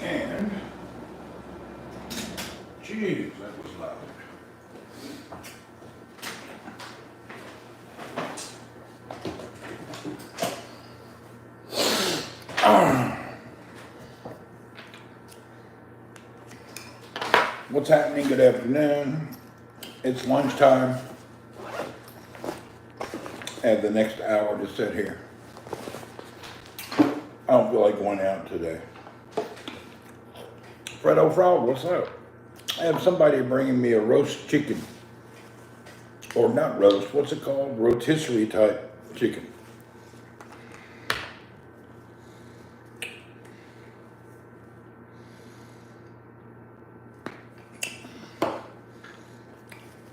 And, geez, that was loud. What's happening? Good afternoon. It's lunchtime. I have the next hour to sit here. I don't feel like going out today. Fredo Frog, what's up? I have somebody bringing me a roast chicken. Or not roast, what's it called? Rotisserie type chicken.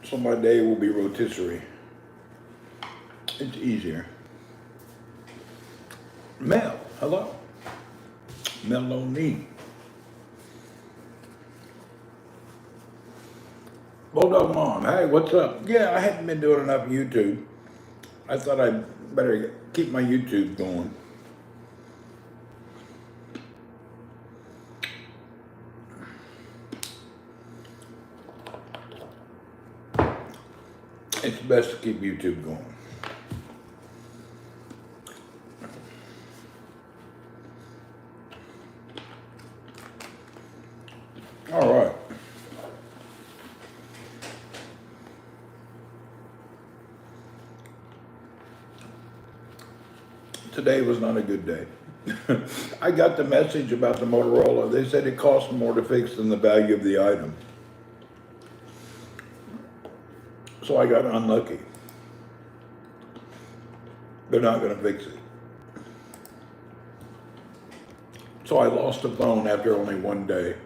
So my day will be rotisserie. It's easier. Mel, hello. Melanie. Bulldog Mom, hey, what's up? Yeah, I hadn't been doing enough YouTube. I thought I'd better keep my YouTube going. It's best to keep YouTube going. All right. Today was not a good day. I got the message about the Motorola. They said it cost more to fix than the value of the item. So I got unlucky. They're not going to fix it. So I lost the phone after only one day.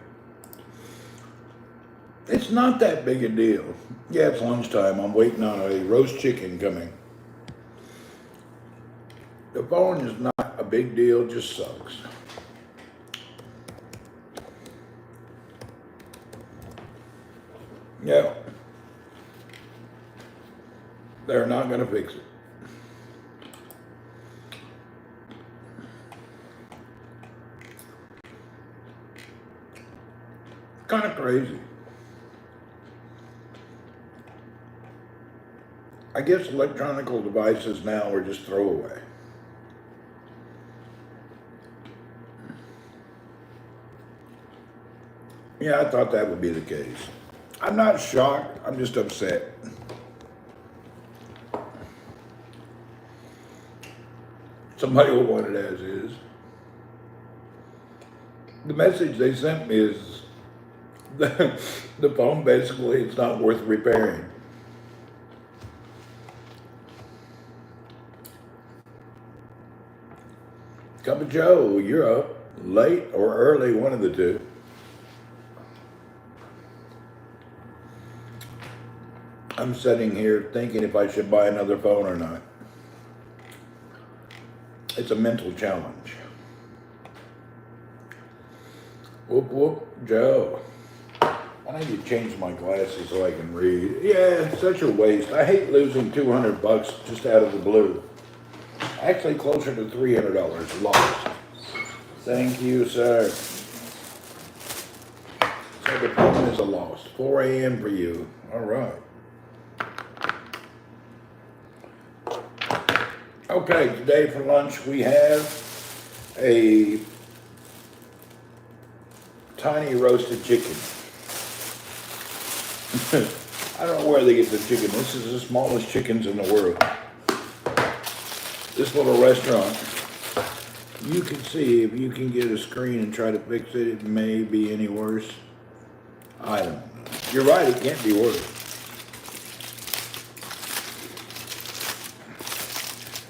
It's not that big a deal. Yeah, it's lunchtime. I'm waiting on a roast chicken coming. The phone is not a big deal, just sucks. Yeah. They're not going to fix it. Kind of crazy. I guess electronic devices now are just throwaway. Yeah, I thought that would be the case. I'm not shocked, I'm just upset. Somebody will want it as is. The message they sent me is the phone basically, it's not worth repairing. Cup of Joe, you're up. Late or early, one of the two. I'm sitting here thinking if I should buy another phone or not. It's a mental challenge. Whoop, whoop, Joe. I need to change my glasses so I can read. Yeah, it's such a waste. I hate losing $200 just out of the blue. Actually, closer to $300 lost. Thank you, sir. So the phone is a loss. 4 a.m. for you. All right. Okay, today for lunch we have a tiny roasted chicken. I don't know where they get the chicken. This is the smallest chickens in the world. This little restaurant, you can see if you can get a screen and try to fix it, it may be any worse. I don't know. You're right, it can't be worse.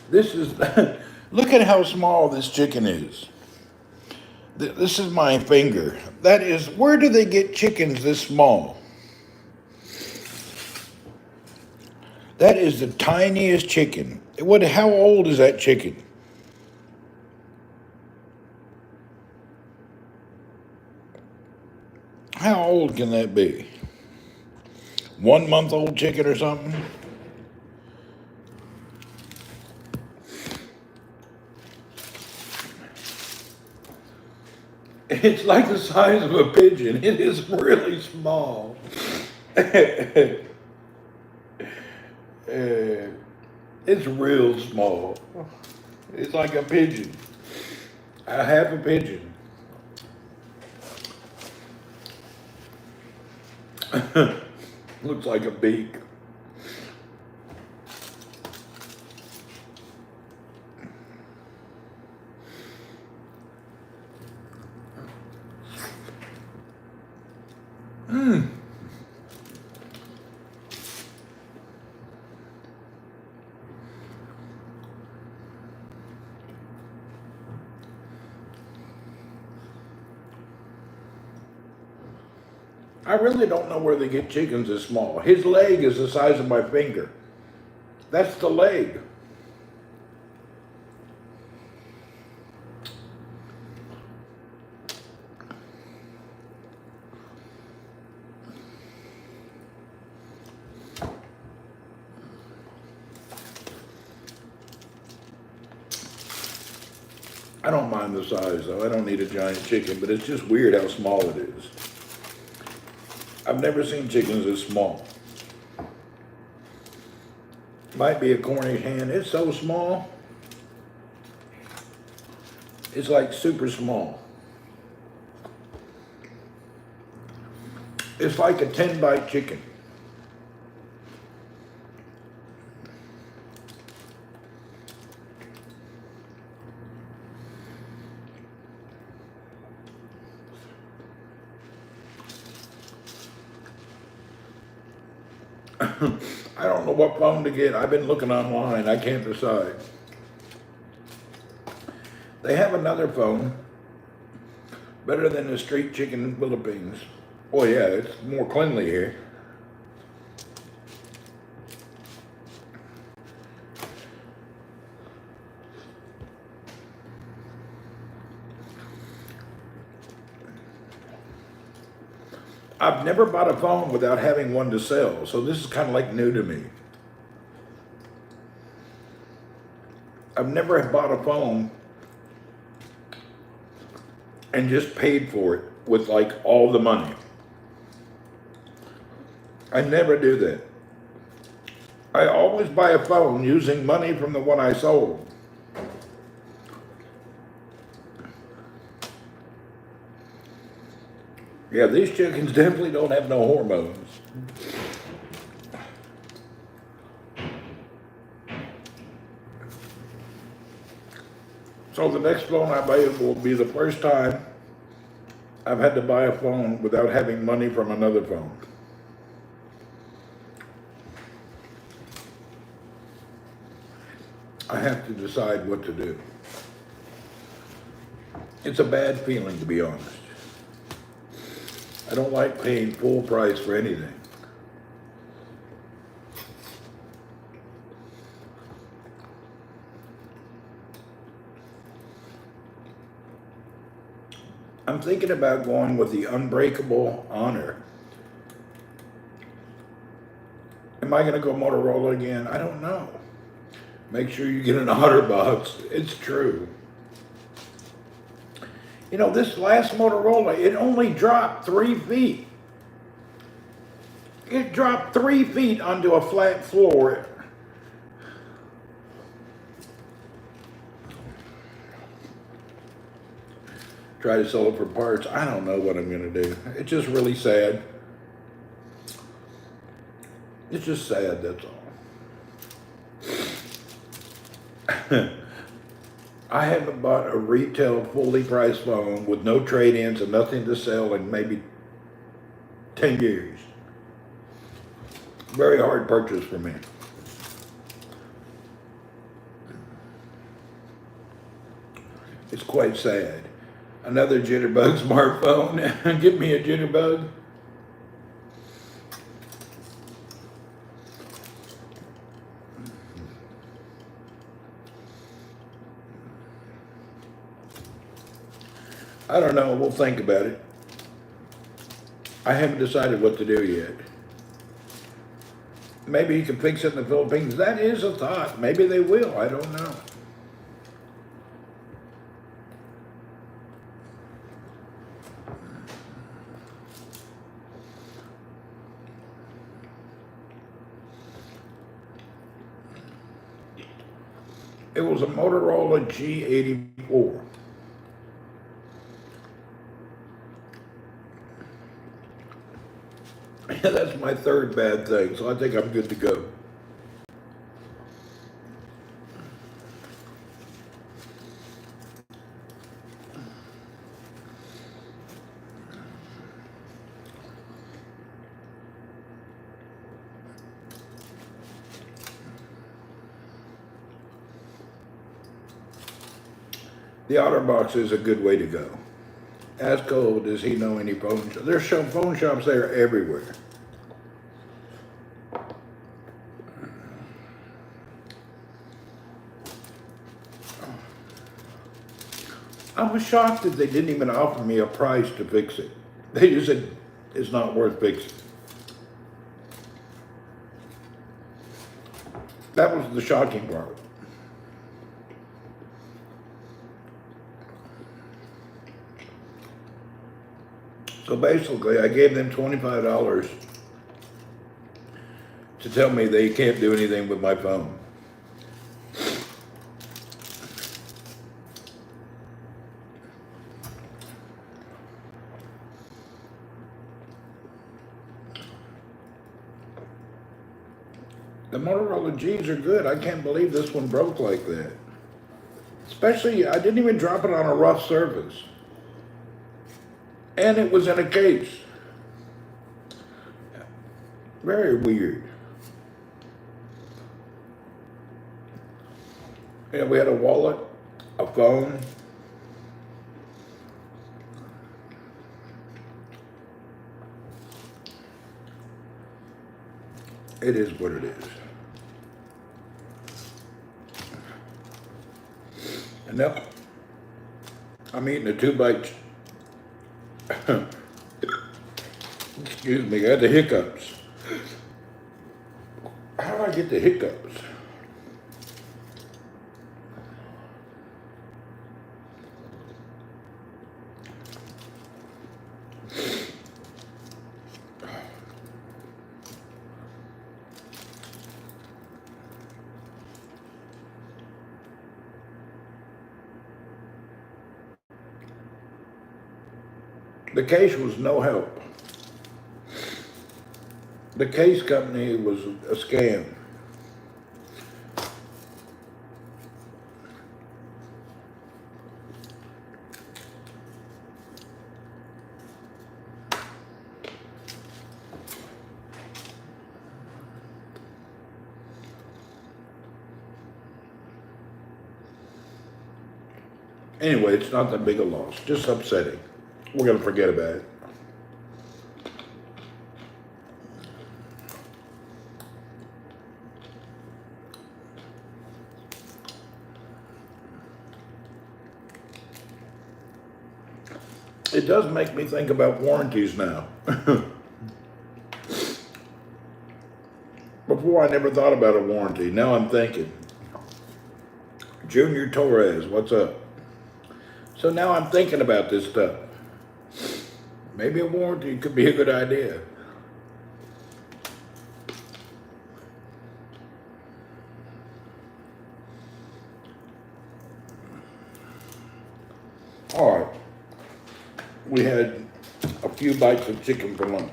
This is, look at how small this chicken is. This is my finger. That is, where do they get chickens this small? That is the tiniest chicken. How old is that chicken? How old can that be? 1 month old chicken or something? It's like the size of a pigeon. It is really small. It's real small. It's like a pigeon. A half a pigeon. Looks like a beak. I really don't know where they get chickens this small. His leg is the size of my finger. That's the leg. I don't mind the size though. I don't need a giant chicken, but it's just weird how small it is. I've never seen chickens this small. Might be a Cornish hen. It's so small. It's like super small. It's like a 10-bite chicken. I don't know what phone to get. I've been looking online. I can't decide. They have another phone. Better than the street chicken in the Philippines. Oh yeah, it's more cleanly here. I've never bought a phone without having one to sell, so this is kind of like new to me. I've never bought a phone and just paid for it with like all the money. I never do that. I always buy a phone using money from the one I sold. Yeah, these chickens definitely don't have no hormones. So the next phone I buy will be the first time I've had to buy a phone without having money from another phone. I have to decide what to do. It's a bad feeling, to be honest. I don't like paying full price for anything. I'm thinking about going with the Unbreakable Honor. Am I going to go Motorola again? I don't know. Make sure you get an OtterBox. It's true. You know, this last Motorola, it only dropped 3 feet. It dropped 3 feet onto a flat floor. Try to sell it for parts. I don't know what I'm going to do. It's just really sad. It's just sad, that's all. I haven't bought a retail fully priced phone with no trade-ins and nothing to sell in maybe 10 years. Very hard purchase for me. It's quite sad. Another Jitterbug smartphone. Give me a Jitterbug. I don't know, we'll think about it. I haven't decided what to do yet. Maybe you can fix it in the Philippines. That is a thought. Maybe they will, I don't know. It was a Motorola G84. That's my third bad thing, so I think I'm good to go. The OtterBox is a good way to go. Ask Cole, does he know any phone shops? There's phone shops there everywhere. I was shocked that they didn't even offer me a price to fix it. They just said, it's not worth fixing. That was the shocking part. So basically, I gave them $25 to tell me they can't do anything with my phone. The Motorola G's are good. I can't believe this one broke like that. Especially, I didn't even drop it on a rough surface. And it was in a case. Very weird. Yeah, we had a wallet, a phone. It is what it is. And now, I'm eating a 2-bite. Excuse me, I had the hiccups. How do I get the hiccups? The case was no help. The case company was a scam. Anyway, it's not that big a loss, just upsetting. We're gonna forget about it. It does make me think about warranties now. Before I never thought about a warranty. Now I'm thinking. Junior Torres, what's up? So now I'm thinking about this stuff. Maybe a warranty could be a good idea. All right. We had a few bites of chicken for lunch.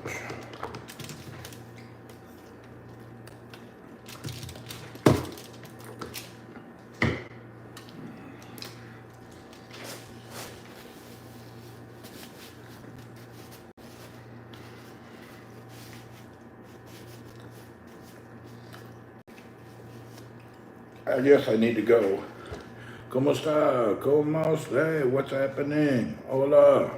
I guess I need to go. ¿Cómo está? ¿Cómo está? Hey, what's happening? Hola.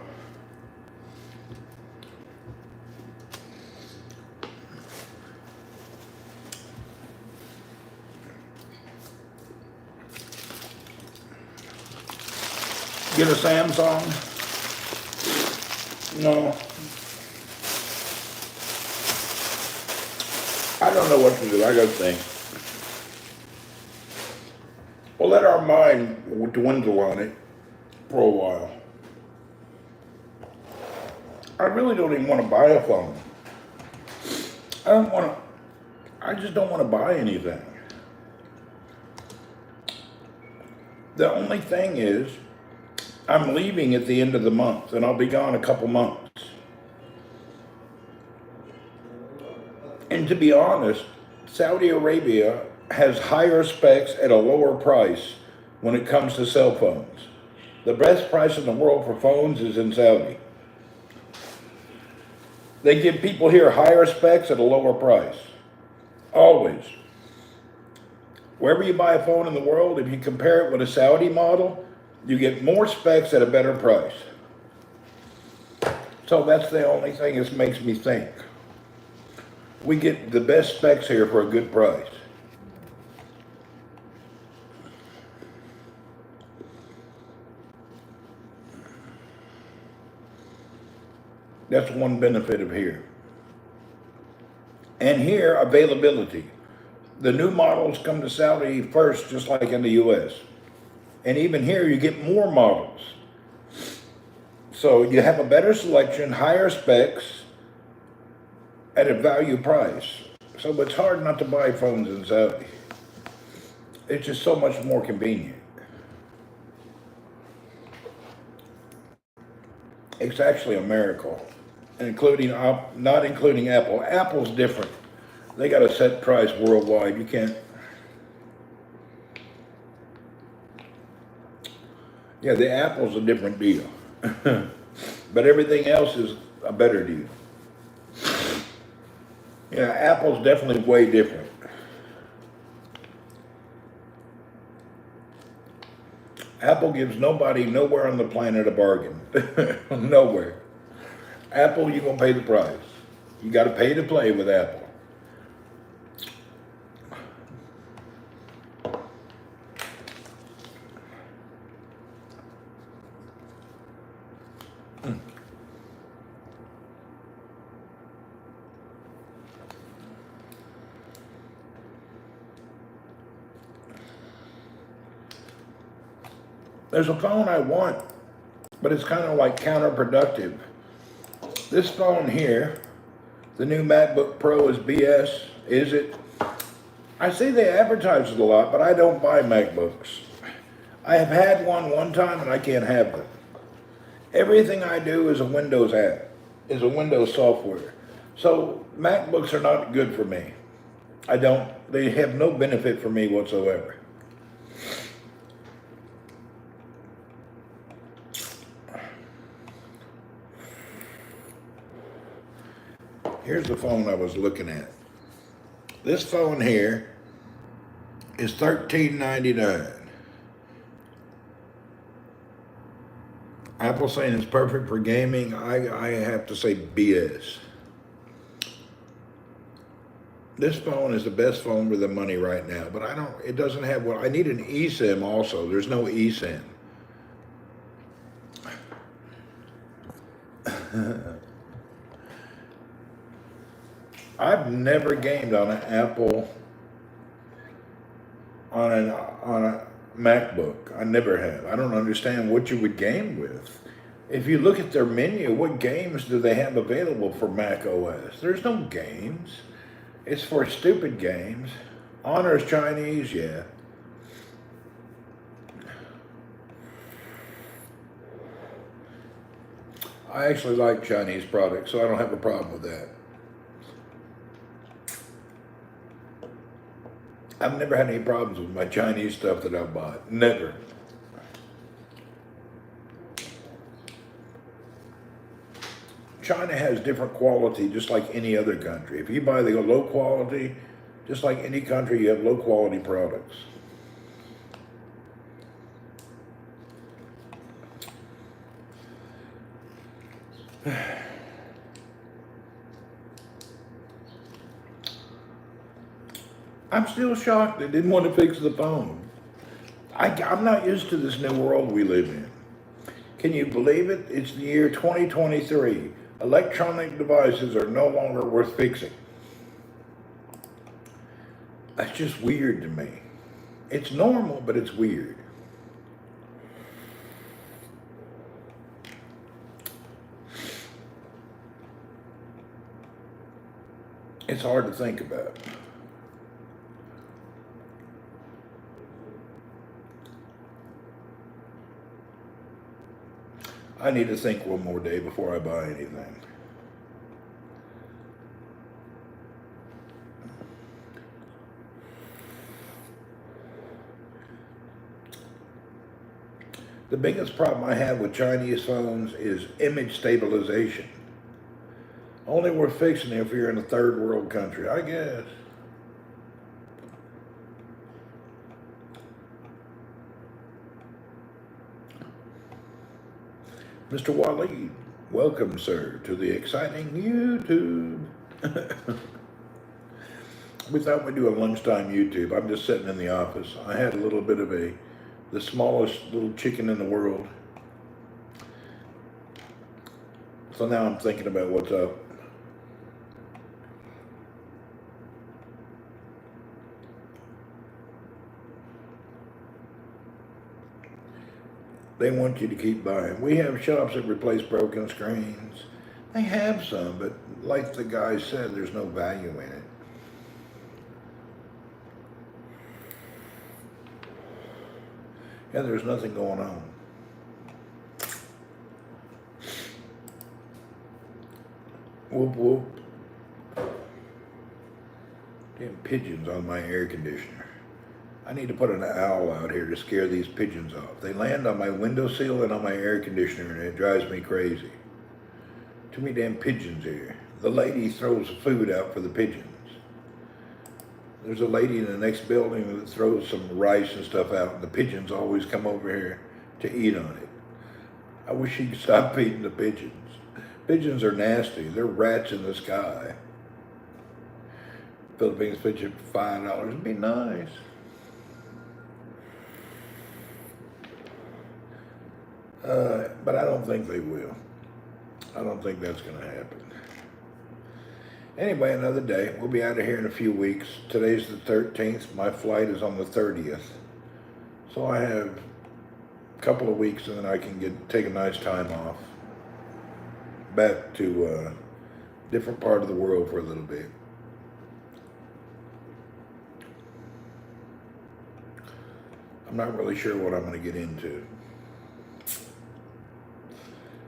Get a Samsung? No. I don't know what to do. I gotta think. We'll let our mind dwindle on it for a while. I really don't even want to buy a phone. I just don't want to buy anything. The only thing is, I'm leaving at the end of the month, and I'll be gone a couple months. And to be honest, Saudi Arabia has higher specs at a lower price when it comes to cell phones. The best price in the world for phones is in Saudi. They give people here higher specs at a lower price. Always. Wherever you buy a phone in the world, if you compare it with a Saudi model, you get more specs at a better price. So that's the only thing that makes me think. We get the best specs here for a good price. That's one benefit of here. And here, availability. The new models come to Saudi first, just like in the US. And even here, you get more models. So you have a better selection, higher specs, at a value price. So it's hard not to buy phones in Saudi. It's just so much more convenient. It's actually a miracle, not including Apple. Apple's different. They got a set price worldwide. You can't. Yeah, the Apple's a different deal. But everything else is a better deal. Yeah, Apple's definitely way different. Apple gives nobody nowhere on the planet a bargain. Nowhere. Apple, you're going to pay the price. You got to pay to play with Apple. There's a phone I want, but it's kind of like counterproductive. This phone here, the new MacBook Pro, is BS, is it? I see they advertise it a lot, but I don't buy MacBooks. I have had one time and I can't have them. Everything I do is a Windows app, is a Windows software. So MacBooks are not good for me. They have no benefit for me whatsoever. Here's the phone I was looking at. This phone here is $13.99. Apple saying it's perfect for gaming. I have to say BS. This phone is the best phone for the money right now, but it doesn't have I need an eSIM also. There's no eSIM. I've never gamed on an Apple, on a MacBook. I never have. I don't understand what you would game with. If you look at their menu, what games do they have available for Mac OS? There's no games. It's for stupid games. Honor's Chinese, yeah. I actually like Chinese products, so I don't have a problem with that. I've never had any problems with my Chinese stuff that I've bought. Never. China has different quality just like any other country. If you buy the low quality, just like any country, you have low quality products. I'm still shocked they didn't want to fix the phone. I'm not used to this new world we live in. Can you believe it? It's the year 2023. Electronic devices are no longer worth fixing. That's just weird to me. It's normal, but it's weird. It's hard to think about. I need to think one more day before I buy anything. The biggest problem I have with Chinese phones is image stabilization. Only worth fixing if you're in a third world country, I guess. Mr. Waleed, welcome, sir, to the exciting YouTube. We thought we'd do a lunchtime YouTube. I'm just sitting in the office. I had a little bit of the smallest little chicken in the world. So now I'm thinking about what's up. They want you to keep buying. We have shops that replace broken screens. They have some, but like the guy said, there's no value in it. Yeah, there's nothing going on. Whoop, whoop. Damn pigeons on my air conditioner. I need to put an owl out here to scare these pigeons off. They land on my windowsill and on my air conditioner, and it drives me crazy. Too many damn pigeons here. The lady throws food out for the pigeons. There's a lady in the next building that throws some rice and stuff out, and the pigeons always come over here to eat on it. I wish she'd stop feeding the pigeons. Pigeons are nasty. They're rats in the sky. Philippines pigeon for $5 would be nice. But I don't think they will. I don't think that's going to happen. Anyway, another day. We'll be out of here in a few weeks. Today's the 13th. My flight is on the 30th. So I have a couple of weeks and then I can take a nice time off. Back to a different part of the world for a little bit. I'm not really sure what I'm going to get into.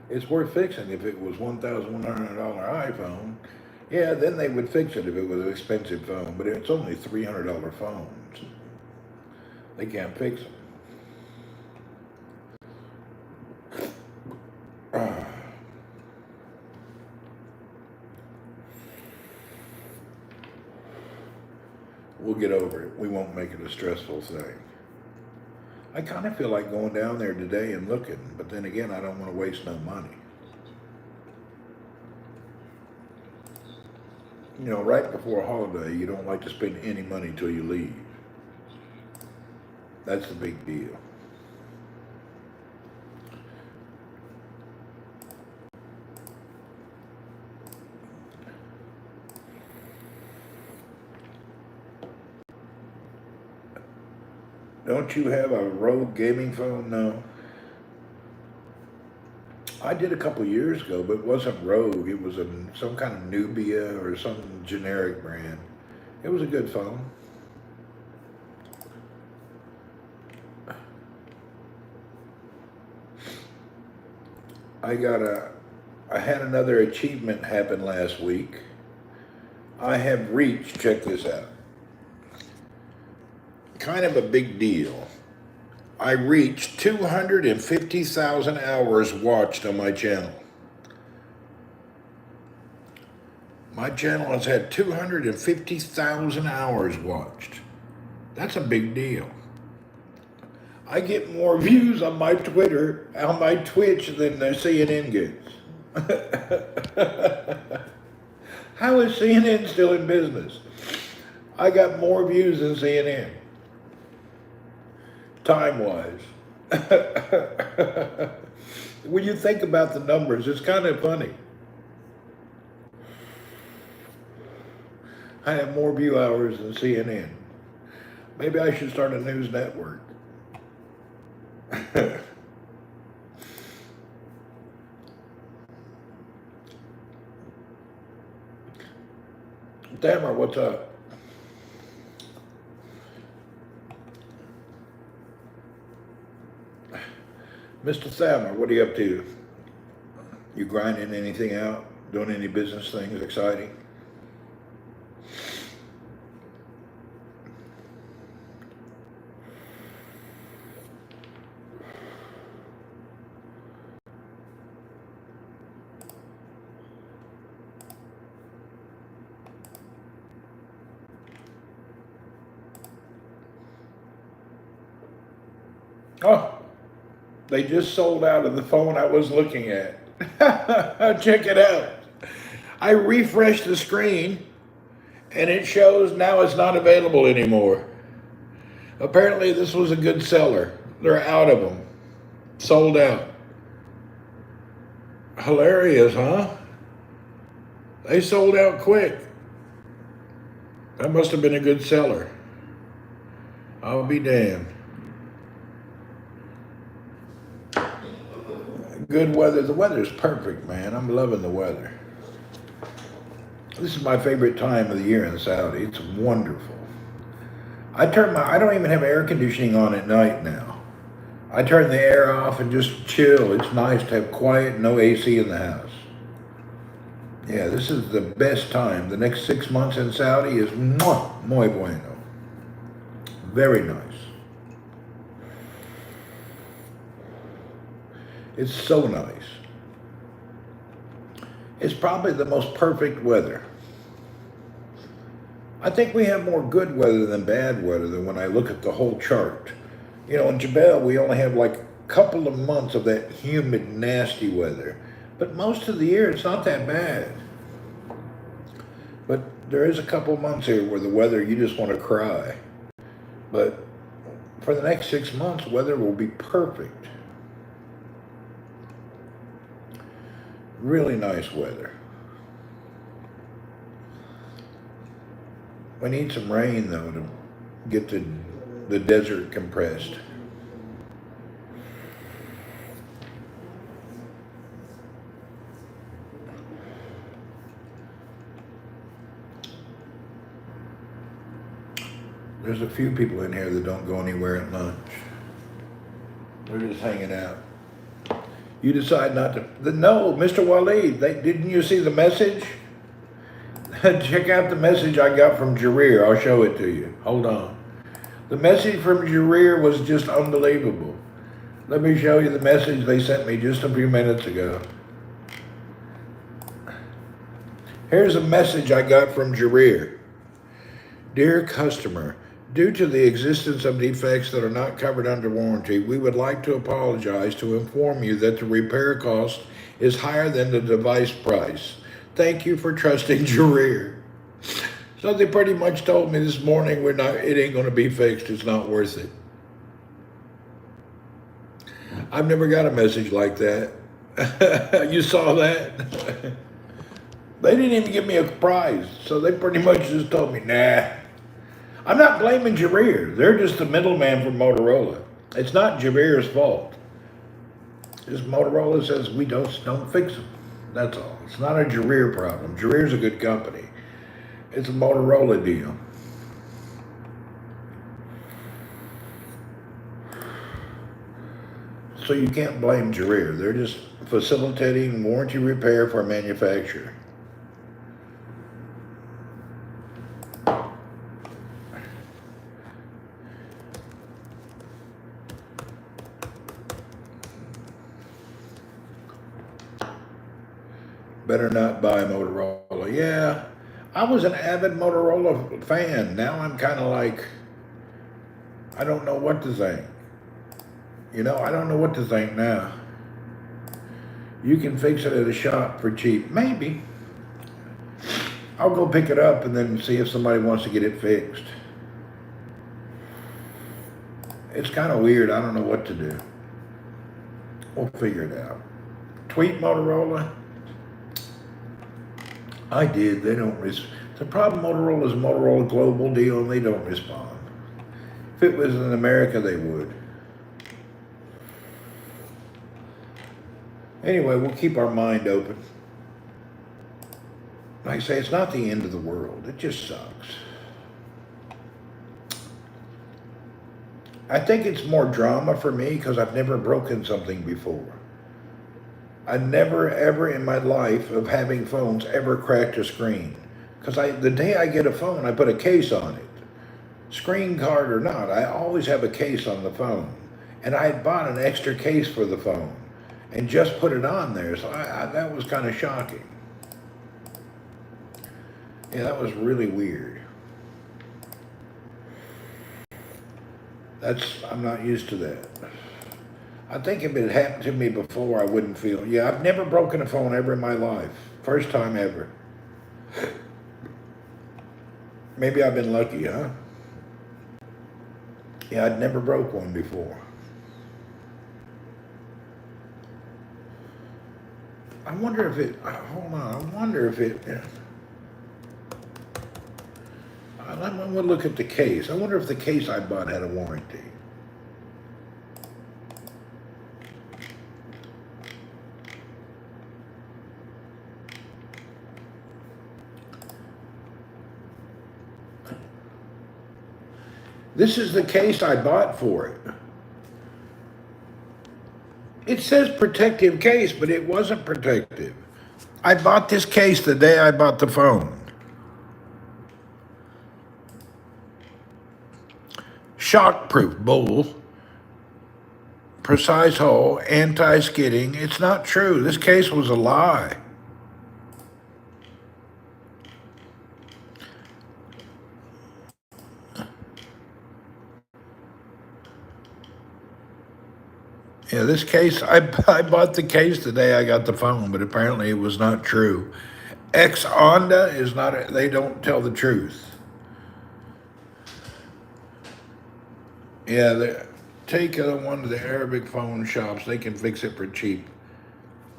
It's worth fixing if it was $1,100 iPhone. Yeah, then they would fix it if it was an expensive phone, but it's only $300 phones. They can't fix them. We'll get over it. We won't make it a stressful thing. I kind of feel like going down there today and looking, but then again, I don't want to waste no money. You know, right before a holiday, you don't like to spend any money till you leave. That's the big deal. Don't you have a Rogue gaming phone? No. I did a couple years ago, but it wasn't Rogue. It was some kind of Nubia or some generic brand. It was a good phone. I had another achievement happen last week. I have reached, check this out, kind of a big deal. I reached 250,000 hours watched on my channel. My channel has had 250,000 hours watched. That's a big deal. I get more views on my Twitter, on my Twitch than the CNN gets. How is CNN still in business? I got more views than CNN. Time-wise. When you think about the numbers, it's kind of funny. I have more view hours than CNN. Maybe I should start a news network. Tamara, what's up? Mr. Thammer, what are you up to? You grinding anything out? Doing any business things exciting? Oh, they just sold out of the phone I was looking at. Check it out. I refreshed the screen and it shows now it's not available anymore. Apparently this was a good seller. They're out of them. Sold out. Hilarious, huh? They sold out quick. That must have been a good seller. I'll be damned. Good weather. The weather's perfect, man. I'm loving the weather. This is my favorite time of the year in Saudi. It's wonderful. I don't even have air conditioning on at night now. I turn the air off and just chill. It's nice to have quiet, no AC in the house. Yeah, this is the best time. The next 6 months in Saudi is muy bueno. Very nice. It's so nice. It's probably the most perfect weather. I think we have more good weather than bad weather than when I look at the whole chart. You know, in Jebel, we only have like a couple of months of that humid, nasty weather. But most of the year, it's not that bad. But there is a couple of months here where the weather, you just want to cry. But for the next 6 months, weather will be perfect. Really nice weather. We need some rain, though, to get the desert compressed. There's a few people in here that don't go anywhere at lunch. They're just hanging out. You decide not to. No, Mr. Waleed, didn't you see the message? Check out the message I got from Jareer. I'll show it to you. Hold on. The message from Jareer was just unbelievable. Let me show you the message they sent me just a few minutes ago. Here's a message I got from Jareer. Dear customer, due to the existence of defects that are not covered under warranty, we would like to apologize to inform you that the repair cost is higher than the device price. Thank you for trusting Jareer. So they pretty much told me this morning it ain't gonna be fixed, it's not worth it. I've never got a message like that. You saw that? They didn't even give me a prize, so they pretty much just told me, nah. I'm not blaming Jareer. They're just the middleman from Motorola. It's not Jareer's fault. Just Motorola says we don't fix them. That's all. It's not a Jareer problem. Jareer's a good company. It's a Motorola deal. So you can't blame Jareer. They're just facilitating warranty repair for a manufacturer. Better not buy Motorola. Yeah, I was an avid Motorola fan. Now I'm kind of like, I don't know what to think. You know, I don't know what to think now. You can fix it at a shop for cheap. Maybe. I'll go pick it up and then see if somebody wants to get it fixed. It's kind of weird. I don't know what to do. We'll figure it out. Tweet Motorola. I did. They don't respond. The problem Motorola is a Motorola global deal and they don't respond. If it was in America, they would. Anyway, we'll keep our mind open. Like I say, it's not the end of the world. It just sucks. I think it's more drama for me because I've never broken something before. I never, ever in my life of having phones ever cracked a screen. Because the day I get a phone, I put a case on it. Screen card or not, I always have a case on the phone. And I had bought an extra case for the phone and just put it on there. So that was kind of shocking. Yeah, that was really weird. I'm not used to that. I think if it happened to me before, I wouldn't feel. Yeah, I've never broken a phone ever in my life. First time ever. Maybe I've been lucky, huh? Yeah, I'd never broke one before. I wonder if it, hold on, I wonder if it, I'm gonna look at the case. I wonder if the case I bought had a warranty. This is the case I bought for it. It says protective case, but it wasn't protective. I bought this case the day I bought the phone. Shockproof, bull. Precise hole, anti-skidding. It's not true. This case was a lie. Yeah, this case, I bought the case the day I got the phone, but apparently it was not true. Ex-Honda is not, they don't tell the truth. Yeah, take one to the Arabic phone shops. They can fix it for cheap.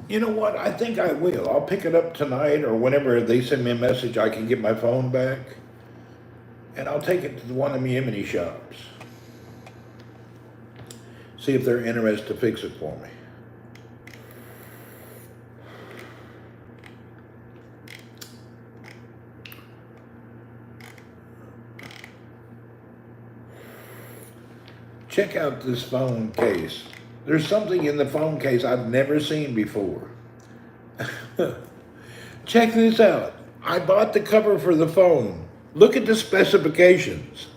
You know what? I think I will. I'll pick it up tonight or whenever they send me a message I can get my phone back. And I'll take it to one of the Yemeni shops. See if they're interested to fix it for me. Check out this phone case. There's something in the phone case I've never seen before. Check this out. I bought the cover for the phone. Look at the specifications.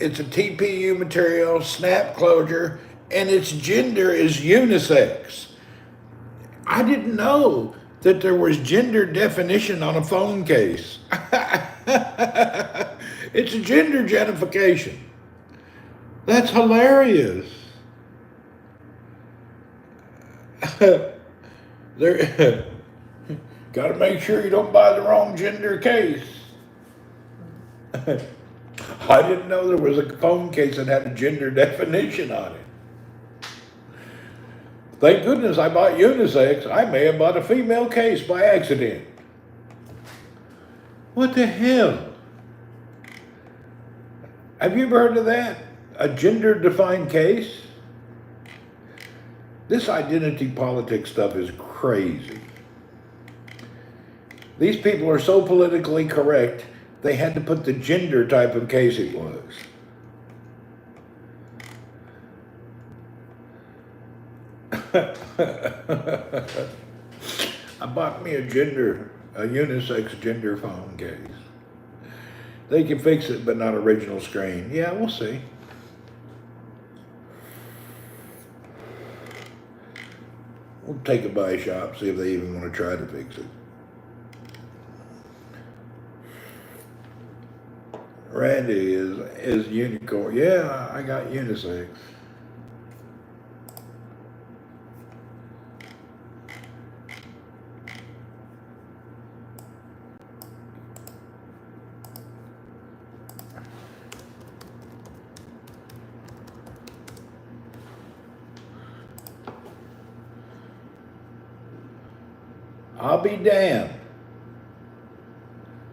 It's a TPU material, snap closure, and its gender is unisex. I didn't know that there was gender definition on a phone case. It's a gender identification. That's hilarious. Got to make sure you don't buy the wrong gender case. I didn't know there was a phone case that had a gender definition on it. Thank goodness I bought unisex. I may have bought a female case by accident. What the hell? Have you ever heard of that? A gender-defined case? This identity politics stuff is crazy. These people are so politically correct, they had to put the gender type of case it was. I bought me a unisex gender phone case. They can fix it, but not original screen. Yeah, we'll see. We'll take it by a shop, see if they even want to try to fix it. Randy is unicorn. Yeah, I got unisex. I'll be damned.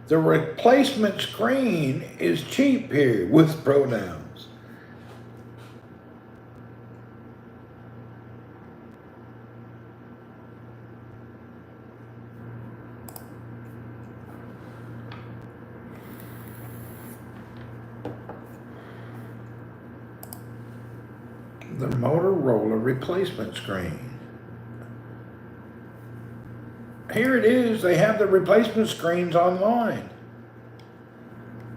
The replacement screen is cheap here with pronouns. The Motorola replacement screen. Here it is. They have the replacement screens online.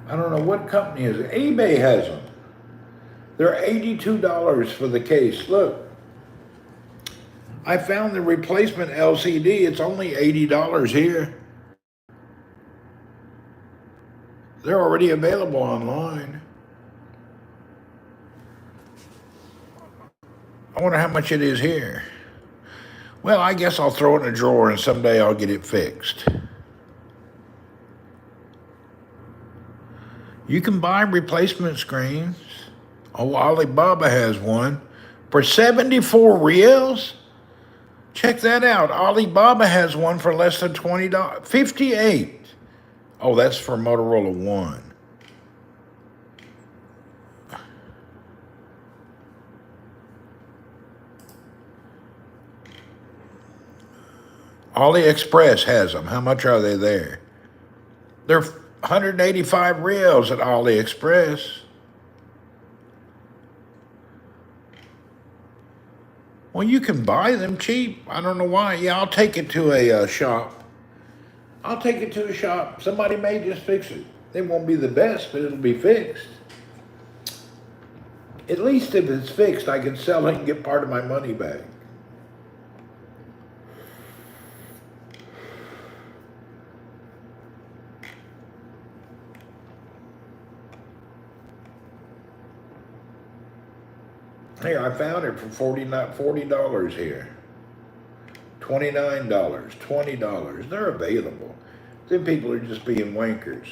I don't know what company is it. eBay has them. They're $82 for the case. Look, I found the replacement LCD. It's only $80 here. They're already available online. I wonder how much it is here. Well, I guess I'll throw it in a drawer and someday I'll get it fixed. You can buy replacement screens. Oh, Alibaba has one for 74 reals. Check that out. Alibaba has one for less than $20. 58. Oh, that's for Motorola One. AliExpress has them. How much are they there? They're 185 reals at AliExpress. Well, you can buy them cheap. I don't know why. Yeah, I'll take it to a shop. I'll take it to a shop. Somebody may just fix it. It won't be the best, but it'll be fixed. At least if it's fixed, I can sell it and get part of my money back. Here, I found it for $40 here. $29, $20. They're available. Then people are just being wankers.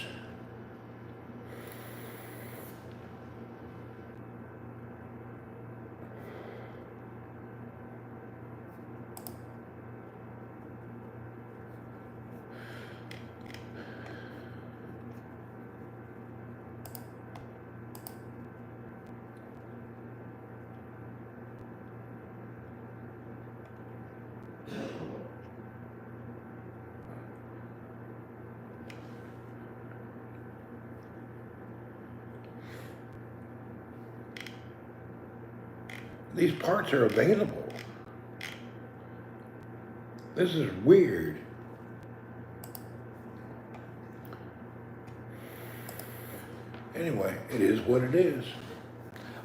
These parts are available. This is weird. Anyway, it is what it is.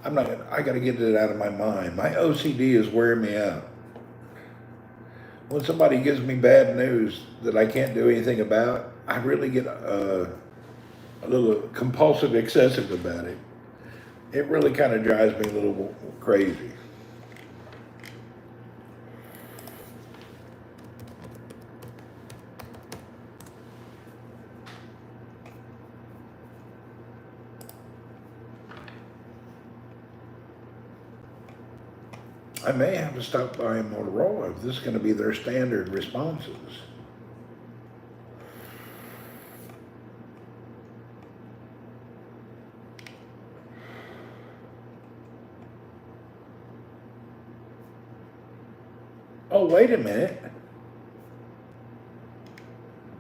I gotta get it out of my mind. My OCD is wearing me out. When somebody gives me bad news that I can't do anything about, I really get a little compulsive, excessive about it. It really kind of drives me a little crazy. I may have to stop by Motorola if this is going to be their standard responses. Oh, wait a minute.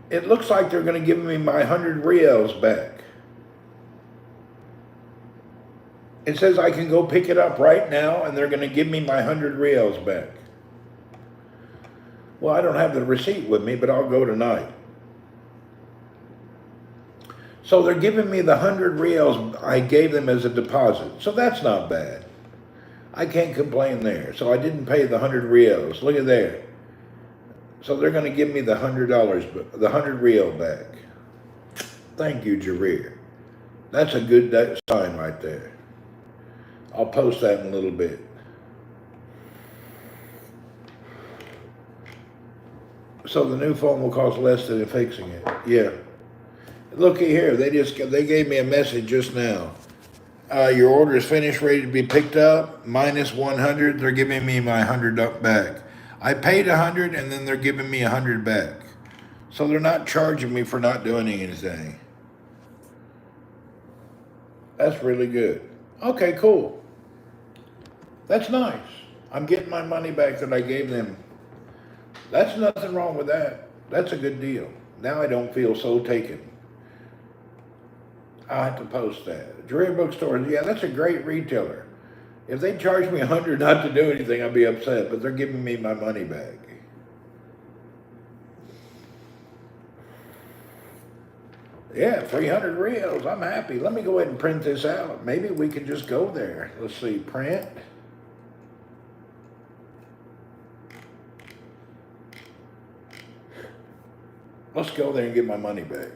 It looks like they're going to give me my 100 reals back. It says I can go pick it up right now and they're going to give me my 100 reals back. Well, I don't have the receipt with me, but I'll go tonight. So they're giving me the 100 reals I gave them as a deposit. So that's not bad. I can't complain there. So I didn't pay the 100 reals. Look at there. So they're going to give me the $100, the 100 real back. Thank you, Jareer. That's a good sign right there. I'll post that in a little bit. So the new phone will cost less than fixing it. Yeah. Looky here, they gave me a message just now. Your order is finished, ready to be picked up. Minus 100. They're giving me my 100 back. I paid 100, and then they're giving me 100 back. So they're not charging me for not doing anything. That's really good. Okay, cool. That's nice. I'm getting my money back that I gave them. That's nothing wrong with that. That's a good deal. Now I don't feel so taken. I'll have to post that. Dreher Bookstore, yeah, that's a great retailer. If they charge me 100 not to do anything, I'd be upset, but they're giving me my money back. Yeah, 300 reals. I'm happy. Let me go ahead and print this out. Maybe we can just go there. Let's see, print. Let's go there and get my money back.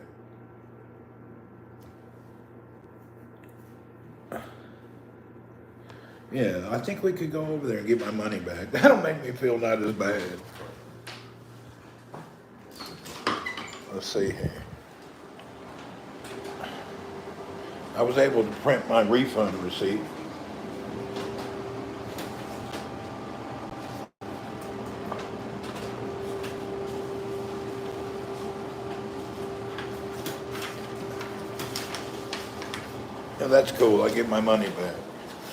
Yeah, I think we could go over there and get my money back. That'll make me feel not as bad. Let's see here. I was able to print my refund receipt. And that's cool. I get my money back.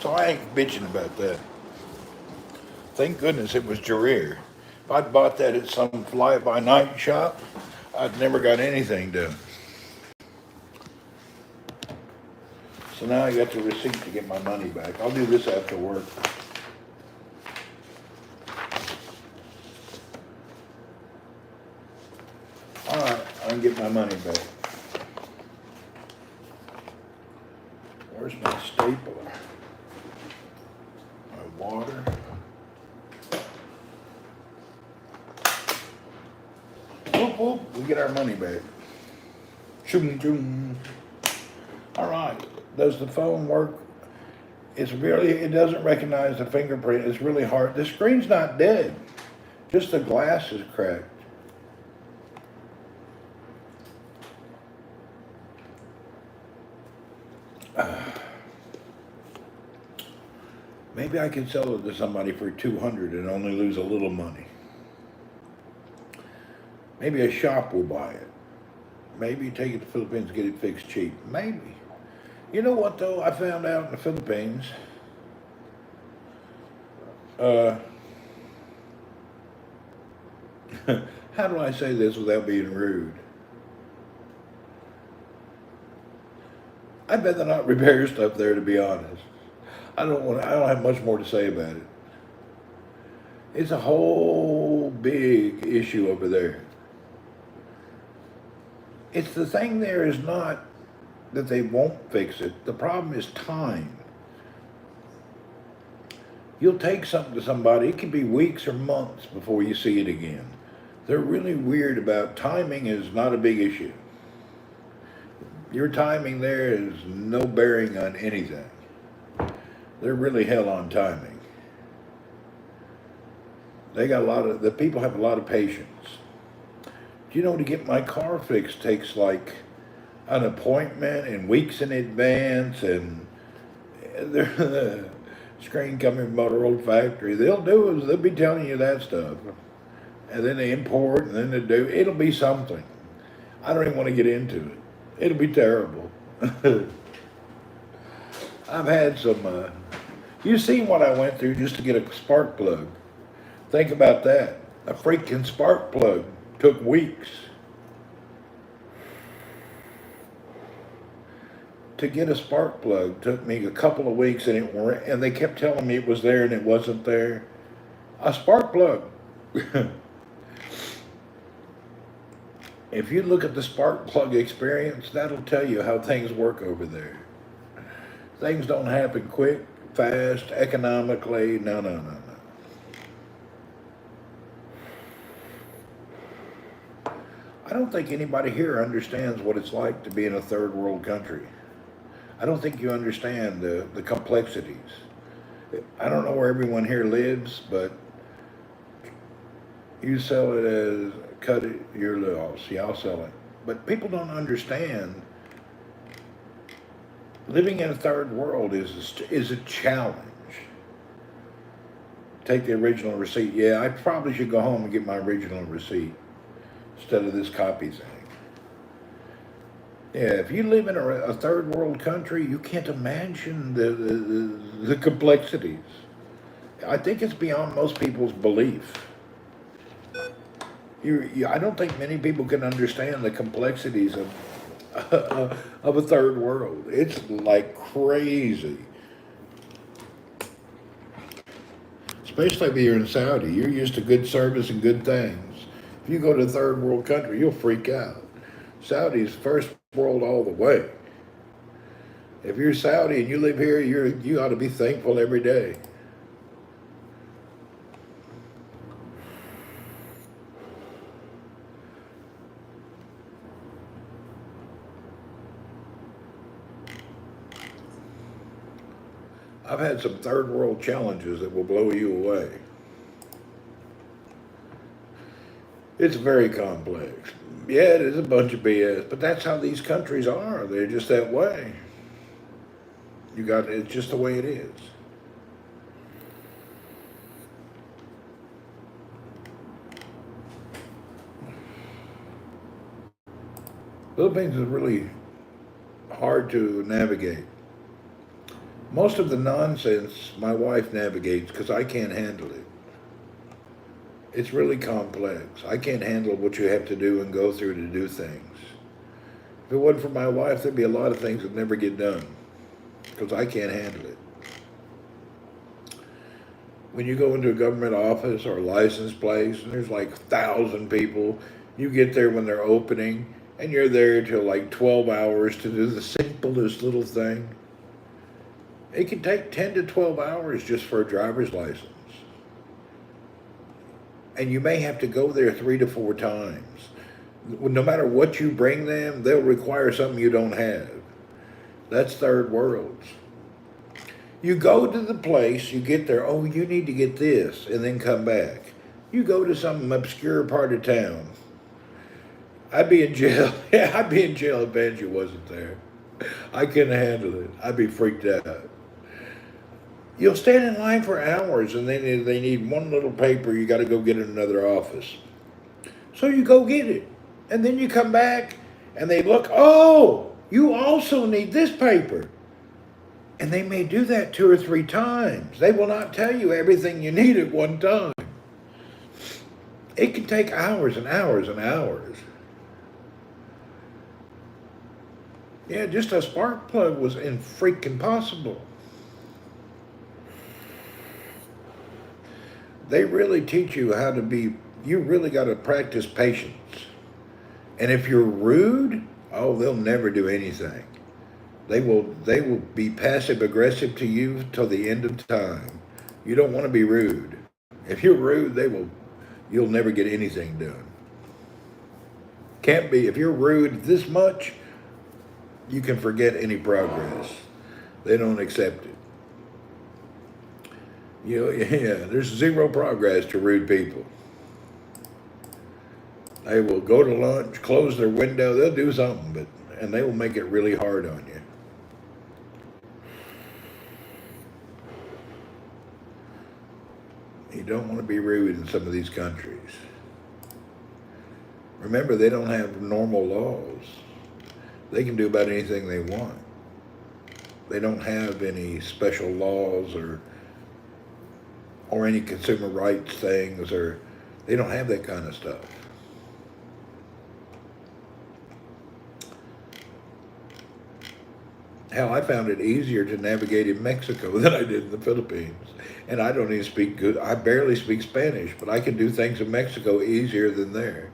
So I ain't bitching about that. Thank goodness it was Jareer. If I'd bought that at some fly-by-night shop, I'd never got anything done. So now I got the receipt to get my money back. I'll do this after work. All right, I can get my money back. Where's my stapler? My water. Whoop, whoop, we get our money back. Choom, choom. All right, does the phone work? It doesn't recognize the fingerprint. It's really hard. The screen's not dead. Just the glass is cracked. Maybe I could sell it to somebody for $200 and only lose a little money. Maybe a shop will buy it. Maybe take it to the Philippines, get it fixed cheap. Maybe. You know what though? I found out in the Philippines. How do I say this without being rude? I'd rather not repair stuff there, to be honest. I don't have much more to say about it. It's a whole big issue over there. It's the thing there is not that they won't fix it. The problem is time. You'll take something to somebody, it can be weeks or months before you see it again. They're really weird about timing is not a big issue. Your timing there is no bearing on anything. They're really hell on timing. They got the people have a lot of patience. Do you know, to get my car fixed takes like an appointment and weeks in advance, and the screen coming from Motorola factory. They'll be telling you that stuff. And then they import, and then they do, it'll be something. I don't even want to get into it. It'll be terrible. I've had some, you've seen what I went through just to get a spark plug. Think about that. A freaking spark plug took weeks. To get a spark plug took me a couple of weeks, and they kept telling me it was there and it wasn't there. A spark plug. If you look at the spark plug experience, that'll tell you how things work over there. Things don't happen quick, fast, economically. No. I don't think anybody here understands what it's like to be in a third world country. I don't think you understand the complexities. I don't know where everyone here lives, but you sell it as cut it, your loss. Yeah, I'll sell it. But people don't understand. Living in a third world is a challenge. Take the original receipt. Yeah, I probably should go home and get my original receipt instead of this copy thing. Yeah, if you live in a third world country, you can't imagine the complexities. I think it's beyond most people's belief. I don't think many people can understand the complexities of a third world. It's like crazy. Especially if you're in Saudi. You're used to good service and good things. If you go to a third world country, you'll freak out. Saudi's first world all the way. If you're Saudi and you live here, you ought to be thankful every day. I've had some third world challenges that will blow you away. It's very complex. Yeah, it is a bunch of BS, but that's how these countries are. They're just that way. It's just the way it is. Philippines is really hard to navigate. Most of the nonsense my wife navigates because I can't handle it. It's really complex. I can't handle what you have to do and go through to do things. If it wasn't for my wife, there'd be a lot of things that never get done because I can't handle it. When you go into a government office or a license place and there's like 1,000 people, you get there when they're opening and you're there till like 12 hours to do the simplest little thing. It can take 10 to 12 hours just for a driver's license. And you may have to go there 3 to 4 times. No matter what you bring them, they'll require something you don't have. That's third worlds. You go to the place, you get there, oh, you need to get this, and then come back. You go to some obscure part of town. I'd be in jail. Yeah, I'd be in jail if Benji wasn't there. I couldn't handle it. I'd be freaked out. You'll stand in line for hours, and then they need one little paper. You got to go get it in another office. So you go get it, and then you come back, and they look, oh, you also need this paper. And they may do that 2 or 3 times. They will not tell you everything you need at one time. It can take hours and hours and hours. Yeah, just a spark plug was freaking possible. They really teach you how to be, you really got to practice patience. And if you're rude, oh, they'll never do anything. They will be passive aggressive to you till the end of time. You don't want to be rude. If you're rude, you'll never get anything done. Can't be. If you're rude this much, you can forget any progress. They don't accept it. There's zero progress to rude people. They will go to lunch, close their window, they'll do something, and they will make it really hard on you. You don't want to be rude in some of these countries. Remember, they don't have normal laws. They can do about anything they want. They don't have any special laws or any consumer rights things, or they don't have that kind of stuff. Hell, I found it easier to navigate in Mexico than I did in the Philippines. And I don't even speak good, I barely speak Spanish, but I can do things in Mexico easier than there.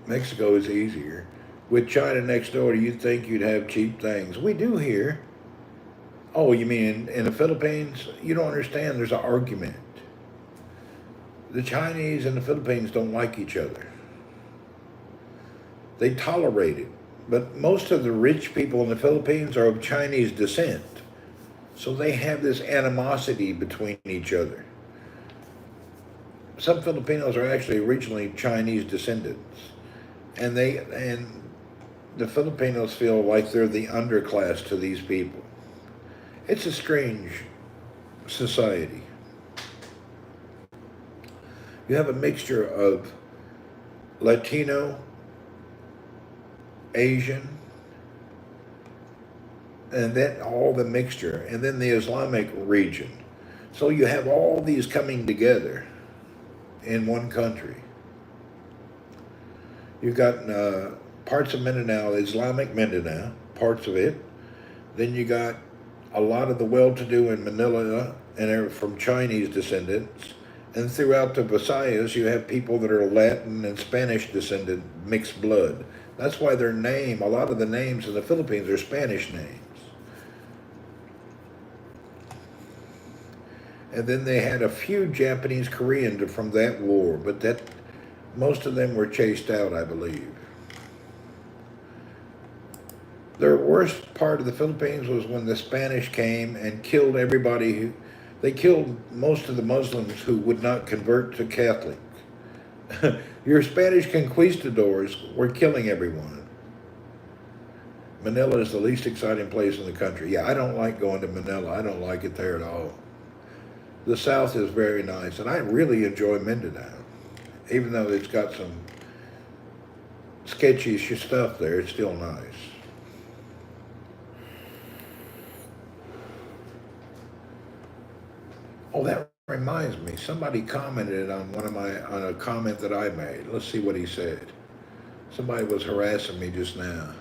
Mexico is easier. With China next door, you'd think you'd have cheap things. We do here. Oh, you mean in the Philippines? You don't understand, there's an argument. The Chinese and the Philippines don't like each other. They tolerate it. But most of the rich people in the Philippines are of Chinese descent. So they have this animosity between each other. Some Filipinos are actually originally Chinese descendants. And the Filipinos feel like they're the underclass to these people. It's a strange society. You have a mixture of Latino, Asian, and then all the mixture, and then the Islamic region. So you have all these coming together in one country. You've got parts of Mindanao, Islamic Mindanao, parts of it. Then you got a lot of the well-to-do in Manila and from Chinese descendants. And throughout the Visayas, you have people that are Latin and Spanish descended, mixed blood. That's why their name, a lot of the names in the Philippines are Spanish names. And then they had a few Japanese Korean from that war, but that most of them were chased out, I believe. Their worst part of the Philippines was when the Spanish came and killed everybody. They killed most of the Muslims who would not convert to Catholic. Your Spanish conquistadors were killing everyone. Manila is the least exciting place in the country. Yeah, I don't like going to Manila. I don't like it there at all. The South is very nice, and I really enjoy Mindanao. Even though it's got some sketchy stuff there, it's still nice. Oh, that reminds me. Somebody commented on on a comment that I made. Let's see what he said. Somebody was harassing me just now.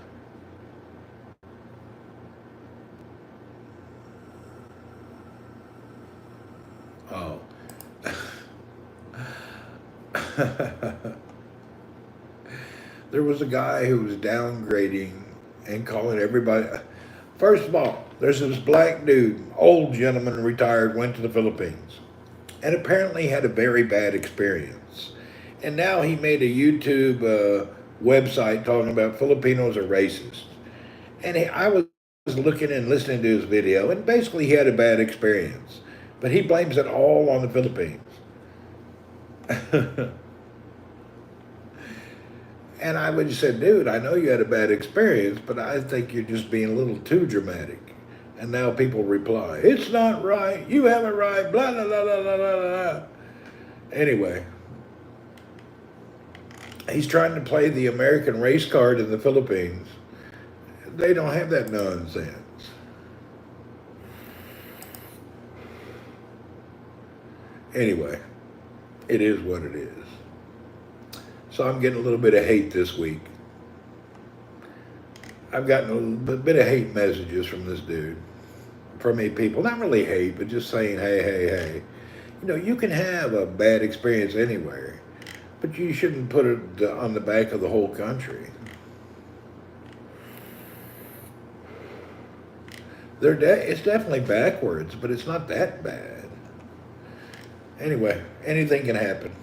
Oh. There was a guy who was downgrading and calling everybody. First of all, there's this black dude, old gentleman, retired, went to the Philippines, and apparently had a very bad experience. And now he made a YouTube website talking about Filipinos are racist. And I was looking and listening to his video, and basically he had a bad experience. But he blames it all on the Philippines. And I would just say, dude, I know you had a bad experience, but I think you're just being a little too dramatic. And now people reply, it's not right, you have it right, blah, blah, blah, blah, blah, blah. Anyway, he's trying to play the American race card in the Philippines. They don't have that nonsense. Anyway, it is what it is. So I'm getting a little bit of hate this week. I've gotten a bit of hate messages from this dude, from me people. Not really hate, but just saying, hey, hey, hey. You know, you can have a bad experience anywhere, but you shouldn't put it on the back of the whole country. It's definitely backwards, but it's not that bad. Anyway, anything can happen.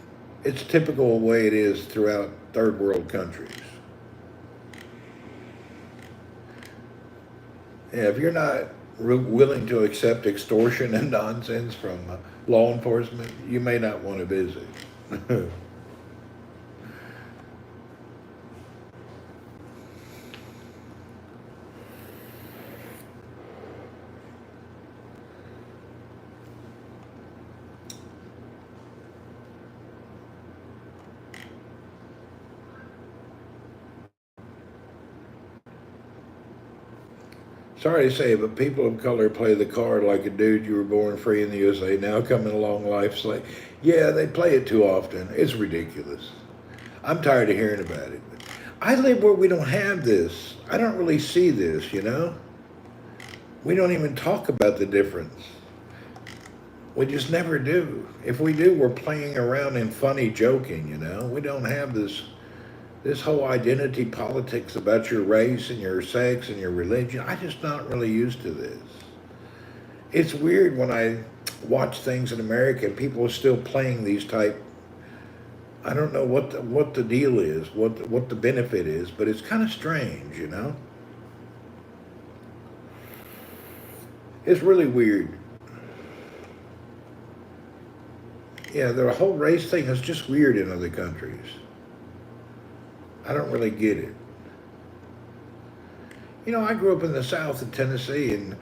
It's typical way it is throughout third world countries. Yeah, if you're not willing to accept extortion and nonsense from law enforcement, you may not want to visit. Sorry to say, but people of color play the card like a dude you were born free in the USA, now coming along life's like, yeah, they play it too often. It's ridiculous. I'm tired of hearing about it. I live where we don't have this. I don't really see this, you know? We don't even talk about the difference. We just never do. If we do, we're playing around and funny joking, you know? We don't have this whole identity politics about your race and your sex and your religion. I'm just not really used to this. It's weird when I watch things in America and people are still playing these type. I don't know what the deal is, what the benefit is, but it's kind of strange, you know? It's really weird. Yeah, the whole race thing is just weird in other countries. I don't really get it. You know, I grew up in the South of Tennessee, and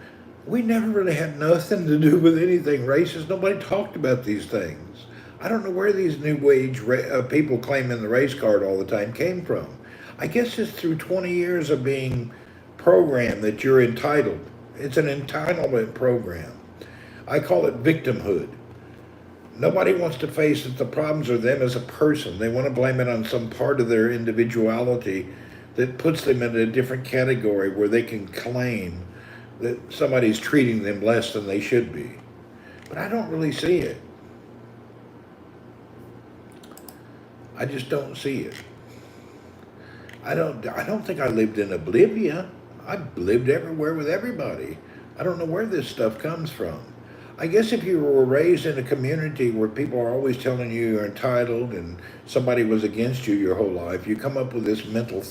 we never really had nothing to do with anything racist. Nobody talked about these things. I don't know where these new age people claiming the race card all the time came from. I guess it's through 20 years of being programmed that you're entitled. It's an entitlement program. I call it victimhood. Nobody wants to face that the problems are them as a person. They want to blame it on some part of their individuality that puts them in a different category where they can claim that somebody's treating them less than they should be. But I don't really see it. I just don't see it. I don't think I lived in oblivion. I've lived everywhere with everybody. I don't know where this stuff comes from. I guess if you were raised in a community where people are always telling you you're entitled and somebody was against you your whole life, you come up with this mental,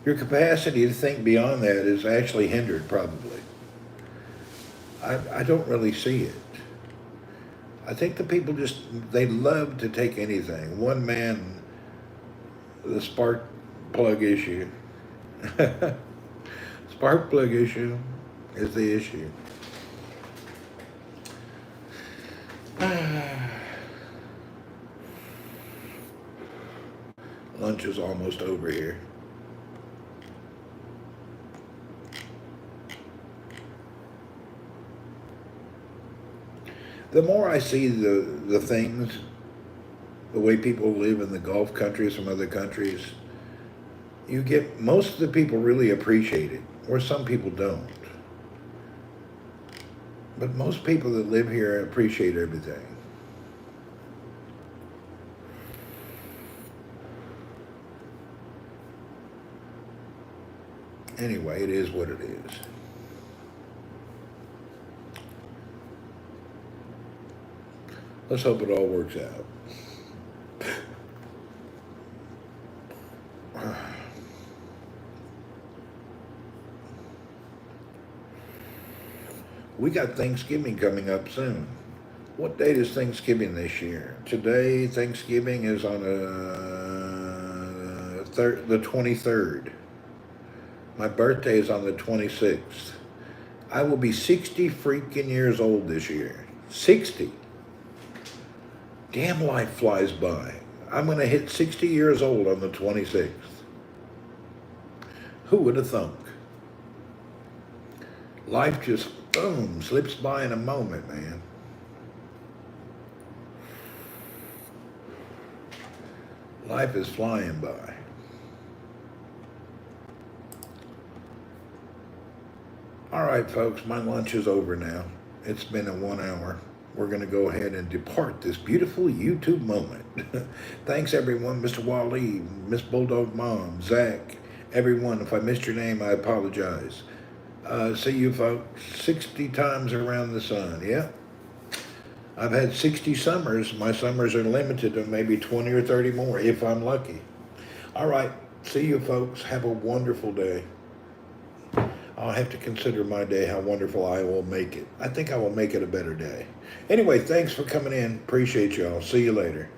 your capacity to think beyond that is actually hindered probably. I don't really see it. I think the people just, they love to take anything. One man, the spark plug issue. Spark plug issue is the issue. Lunch is almost over here. The more I see the things, the way people live in the Gulf countries from other countries, you get, most of the people really appreciate it, or some people don't. But most people that live here appreciate everything. Anyway, it is what it is. Let's hope it all works out. We got Thanksgiving coming up soon. What date is Thanksgiving this year? Today, Thanksgiving is on the 23rd. My birthday is on the 26th. I will be 60 freaking years old this year. 60. Damn, life flies by. I'm going to hit 60 years old on the 26th. Who would have thunk? Life just, boom, slips by in a moment, man. Life is flying by. All right, folks, my lunch is over now. It's been a 1 hour. We're going to go ahead and depart this beautiful YouTube moment. Thanks, everyone. Mr. Wally, Miss Bulldog Mom, Zach, everyone. If I missed your name, I apologize. See you, folks. 60 times around the sun. Yeah. I've had 60 summers. My summers are limited to maybe 20 or 30 more, if I'm lucky. All right. See you, folks. Have a wonderful day. I'll have to consider my day, how wonderful I will make it. I think I will make it a better day. Anyway, thanks for coming in. Appreciate y'all. See you later.